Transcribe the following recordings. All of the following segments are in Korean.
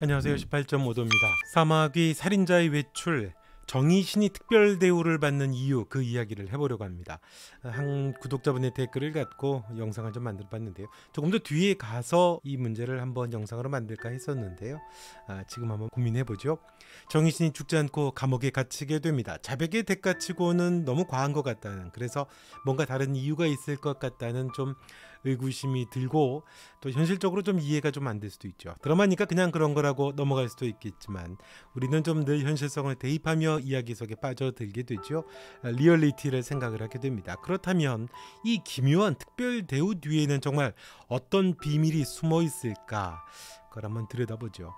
안녕하세요. 18.5도입니다. 사마귀 살인자의 외출, 정의신이 특별 대우를 받는 이유, 그 이야기를 해보려고 합니다. 한 구독자분의 댓글을 갖고 영상을 좀 만들어 봤는데요. 조금 더 뒤에 가서 이 문제를 한번 영상으로 만들까 했었는데요. 지금 한번 고민해보죠. 정의신이 죽지 않고 감옥에 갇히게 됩니다. 자백의 대가치고는 너무 과한 것 같다는, 그래서 뭔가 다른 이유가 있을 것 같다는 좀 의구심이 들고, 또 현실적으로 좀 이해가 좀 안 될 수도 있죠. 드라마니까 그냥 그런 거라고 넘어갈 수도 있겠지만 우리는 좀 늘 현실성을 대입하며 이야기 속에 빠져들게 되죠. 리얼리티를 생각을 하게 됩니다. 그렇다면 이 기묘한 특별 대우 뒤에는 정말 어떤 비밀이 숨어 있을까? 그걸 한번 들여다보죠.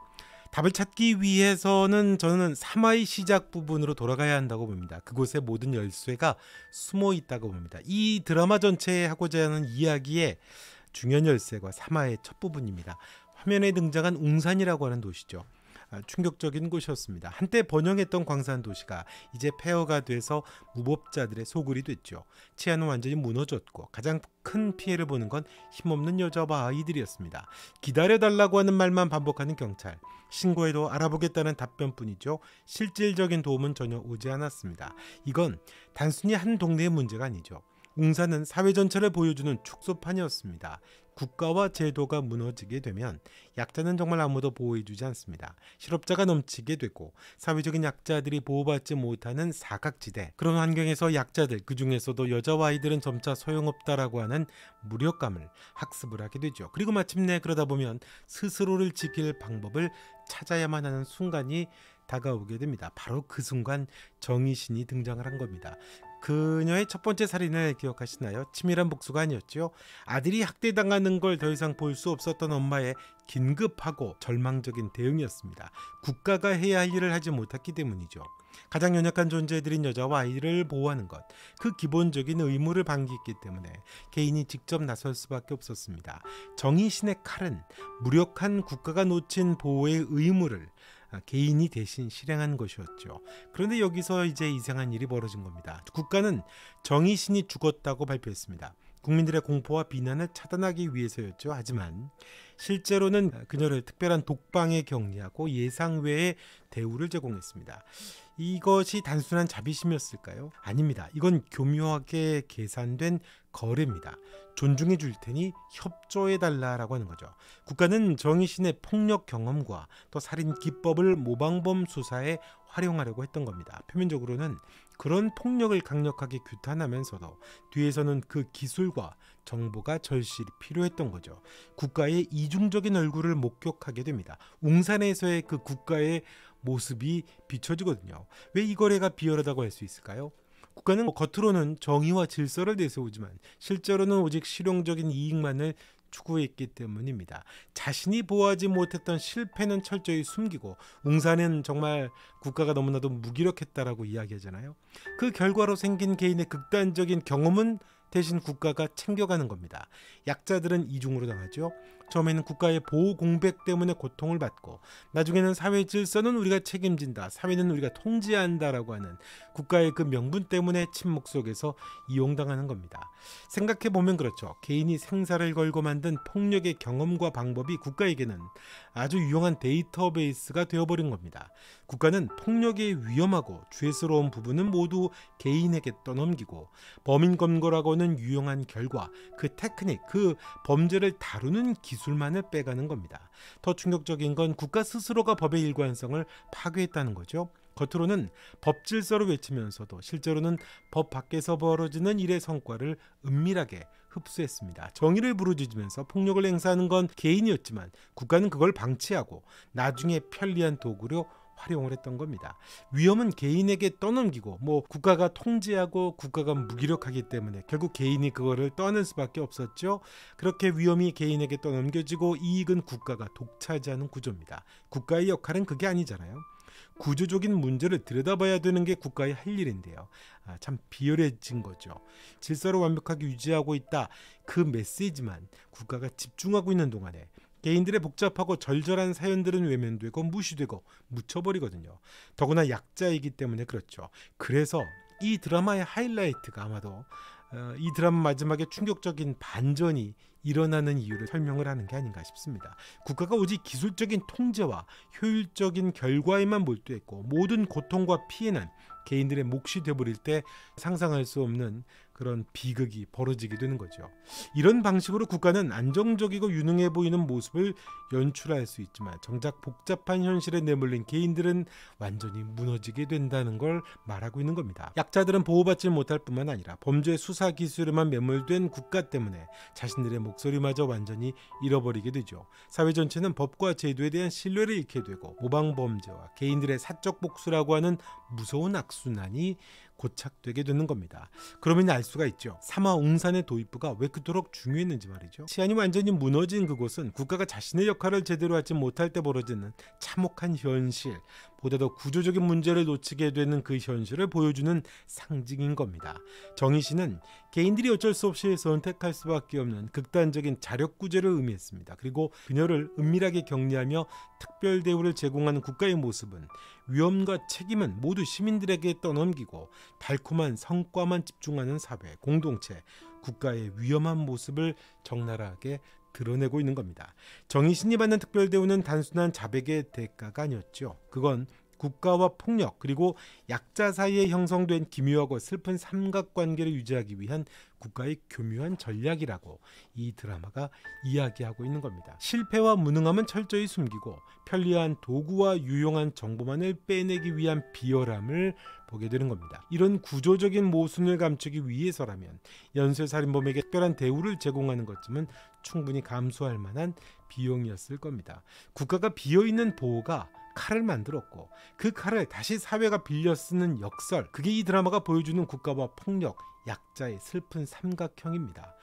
답을 찾기 위해서는 저는 3화의 시작 부분으로 돌아가야 한다고 봅니다. 그곳에 모든 열쇠가 숨어 있다고 봅니다. 이 드라마 전체에 하고자 하는 이야기의 중요한 열쇠가 3화의 첫 부분입니다. 화면에 등장한 웅산이라고 하는 도시죠. 충격적인 곳이었습니다. 한때 번영했던 광산 도시가 이제 폐허가 돼서 무법자들의 소굴이 됐죠. 치안은 완전히 무너졌고 가장 큰 피해를 보는 건 힘없는 여자와 아이들이었습니다. 기다려달라고 하는 말만 반복하는 경찰. 신고해도 알아보겠다는 답변뿐이죠. 실질적인 도움은 전혀 오지 않았습니다. 이건 단순히 한 동네의 문제가 아니죠. 웅산은 사회 전체를 보여주는 축소판이었습니다. 국가와 제도가 무너지게 되면 약자는 정말 아무도 보호해주지 않습니다. 실업자가 넘치게 되고 사회적인 약자들이 보호받지 못하는 사각지대, 그런 환경에서 약자들, 그 중에서도 여자와 아이들은 점차 소용없다라고 하는 무력감을 학습을 하게 되죠. 그리고 마침내 그러다 보면 스스로를 지킬 방법을 찾아야만 하는 순간이 다가오게 됩니다. 바로 그 순간 정의신이 등장을 한 겁니다. 그녀의 첫 번째 살인을 기억하시나요? 치밀한 복수가 아니었죠. 아들이 학대당하는 걸 더 이상 볼 수 없었던 엄마의 긴급하고 절망적인 대응이었습니다. 국가가 해야 할 일을 하지 못했기 때문이죠. 가장 연약한 존재들인 여자와 아이를 보호하는 것, 그 기본적인 의무를 방기했기 때문에 개인이 직접 나설 수밖에 없었습니다. 정의신의 칼은 무력한 국가가 놓친 보호의 의무를 개인이 대신 실행한 것이었죠. 그런데 여기서 이제 이상한 일이 벌어진 겁니다. 국가는 정의신이 죽었다고 발표했습니다. 국민들의 공포와 비난을 차단하기 위해서였죠. 하지만 실제로는 그녀를 특별한 독방에 격리하고 예상 외의 대우를 제공했습니다. 이것이 단순한 자비심이었을까요? 아닙니다. 이건 교묘하게 계산된 거래입니다. 존중해 줄 테니 협조해 달라라고 하는 거죠. 국가는 정의신의 폭력 경험과 또 살인 기법을 모방범 수사에 활용하려고 했던 겁니다. 표면적으로는 그런 폭력을 강력하게 규탄하면서도 뒤에서는 그 기술과 정보가 절실히 필요했던 거죠. 국가의 이중적인 얼굴을 목격하게 됩니다. 웅산에서의 그 국가의 모습이 비춰지거든요. 왜 이 거래가 비열하다고 할 수 있을까요? 국가는 겉으로는 정의와 질서를 내세우지만 실제로는 오직 실용적인 이익만을 추구했기 때문입니다. 자신이 보호하지 못했던 실패는 철저히 숨기고, 웅산은 정말 국가가 너무나도 무기력했다라고 이야기하잖아요. 그 결과로 생긴 개인의 극단적인 경험은 대신 국가가 챙겨가는 겁니다. 약자들은 이중으로 당하죠. 처음에는 국가의 보호 공백 때문에 고통을 받고, 나중에는 사회 질서는 우리가 책임진다, 사회는 우리가 통제한다라고 하는 국가의 그 명분 때문에 침묵 속에서 이용당하는 겁니다. 생각해보면 그렇죠. 개인이 생사를 걸고 만든 폭력의 경험과 방법이 국가에게는 아주 유용한 데이터베이스가 되어버린 겁니다. 국가는 폭력의 위험하고 죄스러운 부분은 모두 개인에게 떠넘기고, 범인 검거라고는 유용한 결과, 그 테크닉, 그 범죄를 다루는 기술만을 빼가는 겁니다. 더 충격적인 건 국가 스스로가 법의 일관성을 파괴했다는 거죠. 겉으로는 법 질서를 외치면서도 실제로는 법 밖에서 벌어지는 일의 성과를 은밀하게 흡수했습니다. 정의를 부르짖으면서 폭력을 행사하는 건 개인이었지만 국가는 그걸 방치하고 나중에 편리한 도구로 활용을 했던 겁니다. 위험은 개인에게 떠넘기고, 국가가 통제하고 국가가 무기력하기 때문에 결국 개인이 그거를 떠안을 수밖에 없었죠. 그렇게 위험이 개인에게 떠넘겨지고 이익은 국가가 독차지하는 구조입니다. 국가의 역할은 그게 아니잖아요. 구조적인 문제를 들여다봐야 되는 게 국가의 할 일인데요. 참 비열해진 거죠. 질서를 완벽하게 유지하고 있다, 그 메시지만 국가가 집중하고 있는 동안에 개인들의 복잡하고 절절한 사연들은 외면되고 무시되고 묻혀버리거든요. 더구나 약자이기 때문에 그렇죠. 그래서 이 드라마의 하이라이트가 아마도 이 드라마 마지막에 충격적인 반전이 일어나는 이유를 설명을 하는 게 아닌가 싶습니다. 국가가 오직 기술적인 통제와 효율적인 결과에만 몰두했고 모든 고통과 피해는 개인들의 몫이 되어버릴 때 상상할 수 없는 그런 비극이 벌어지게 되는 거죠. 이런 방식으로 국가는 안정적이고 유능해 보이는 모습을 연출할 수 있지만 정작 복잡한 현실에 내몰린 개인들은 완전히 무너지게 된다는 걸 말하고 있는 겁니다. 약자들은 보호받지 못할 뿐만 아니라 범죄 수사 기술에만 매몰된 국가 때문에 자신들의 목소리마저 완전히 잃어버리게 되죠. 사회 전체는 법과 제도에 대한 신뢰를 잃게 되고 모방범죄와 개인들의 사적 복수라고 하는 무서운 악순환이 고착되게 되는 겁니다. 그러면 알 수가 있죠. 사마옹산의 도입부가 왜 그토록 중요했는지 말이죠. 치안이 완전히 무너진 그곳은 국가가 자신의 역할을 제대로 하지 못할 때 벌어지는 참혹한 현실, 보다 더 구조적인 문제를 놓치게 되는 그 현실을 보여주는 상징인 겁니다. 정의신은 개인들이 어쩔 수 없이 선택할 수밖에 없는 극단적인 자력구제를 의미했습니다. 그리고 그녀를 은밀하게 격리하며 특별 대우를 제공하는 국가의 모습은 위험과 책임은 모두 시민들에게 떠넘기고 달콤한 성과만 집중하는 사회, 공동체, 국가의 위험한 모습을 적나라하게 드러내고 있는 겁니다. 정의신이 받는 특별대우는 단순한 자백의 대가가 아니었죠. 그건 국가와 폭력 그리고 약자 사이에 형성된 기묘하고 슬픈 삼각관계를 유지하기 위한 국가의 교묘한 전략이라고 이 드라마가 이야기하고 있는 겁니다. 실패와 무능함은 철저히 숨기고 편리한 도구와 유용한 정보만을 빼내기 위한 비열함을 보게 되는 겁니다. 이런 구조적인 모순을 감추기 위해서라면 연쇄살인범에게 특별한 대우를 제공하는 것쯤은 충분히 감수할 만한 비용이었을 겁니다. 국가가 비어있는 보호가 칼을 만들었고 그 칼을 다시 사회가 빌려 쓰는 역설, 그게 이 드라마가 보여주는 국가와 폭력, 약자의 슬픈 삼각형입니다.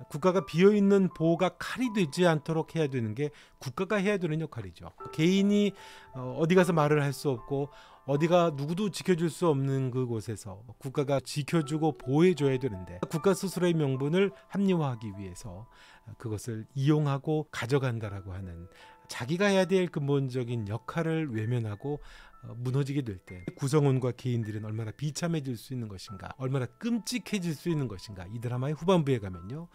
국가가 비어있는 보호가 칼이 되지 않도록 해야 되는 게 국가가 해야 되는 역할이죠. 개인이 어디 가서 말을 할 수 없고 어디가 누구도 지켜줄 수 없는 그곳에서 국가가 지켜주고 보호해줘야 되는데 국가 스스로의 명분을 합리화하기 위해서 그것을 이용하고 가져간다라고 하는 자기가 해야 될 근본적인 역할을 외면하고 무너지게 될 때 구성원과 개인들은 얼마나 비참해질 수 있는 것인가, 얼마나 끔찍해질 수 있는 것인가, 이 드라마의 후반부에 가면요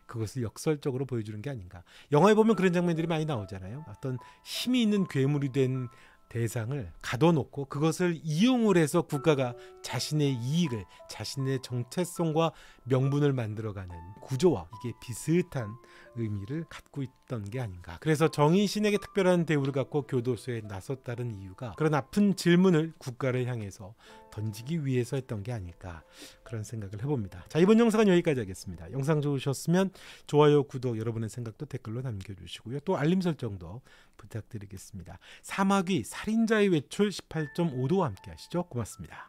그것을 역설적으로 보여주는 게 아닌가. 영화에 보면 그런 장면들이 많이 나오잖아요. 어떤 힘이 있는 괴물이 된 대상을 가둬놓고 그것을 이용을 해서 국가가 자신의 이익을, 자신의 정체성과 명분을 만들어가는 구조와 이게 비슷한 의미를 갖고 있던 게 아닌가. 그래서 정의신에게 특별한 대우를 갖고 교도소에 나섰다는 이유가 그런 아픈 질문을 국가를 향해서 던지기 위해서 했던 게 아닐까, 그런 생각을 해봅니다. 자, 이번 영상은 여기까지 하겠습니다. 영상 좋으셨으면 좋아요, 구독, 여러분의 생각도 댓글로 남겨주시고요. 또 알림 설정도 부탁드리겠습니다. 사마귀 살인자의 외출 18.5도 함께 하시죠. 고맙습니다.